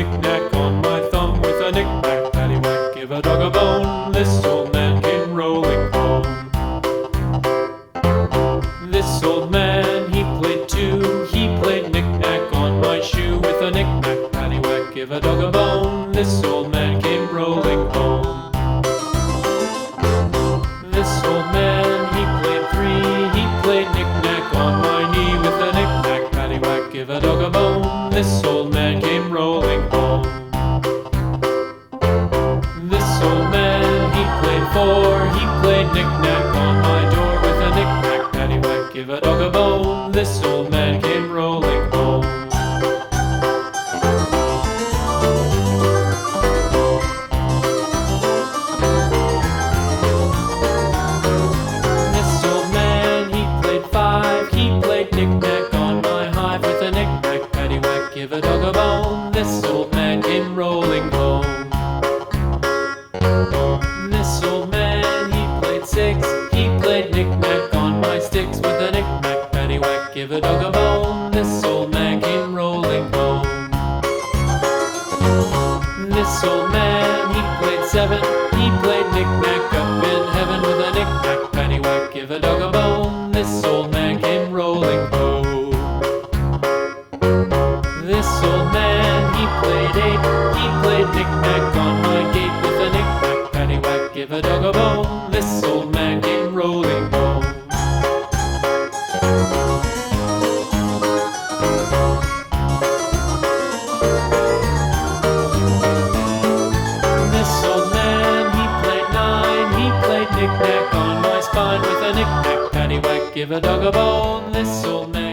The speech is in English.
knick-knack on my thumb with a knick-knack, paddywhack, give a dog a bone. This old man came rolling home. This old man, he played too. He played knick-knack on my shoe with a knick-knack, paddywhack, give a dog a bone. This old man came rolling home. This old man, he played three. He played knick-knack on my knee with a knick-knack, paddywhack, give a dog a bone. This old man came rolling home. This old man, he played four. He played knick-knack on my door with a knick-knack, paddywhack, give a dog a bone. This old man came rolling home. This old man, he played five. He played knick-knack on my hive with a knick-knack, paddywhack, give a dog a bone. This old man came rolling home. This old man, he played six. He played knick-knack on my sticks with a knick-knack, paddywhack, give a dog a bone. This old man came rolling home. This old man, he played seven. He played knick-knack up in heaven with a knick-knack, paddywhack, give a dog a bone. This old man came rolling home. This old man, he played eight. He played knick-knack on my gate with a knick-knack, paddywhack, give a dog a bone. This old man came rolling home. This old man, he played nine. He played knick-knack on my spine with a knick-knack, paddywhack, give a dog a bone. This old man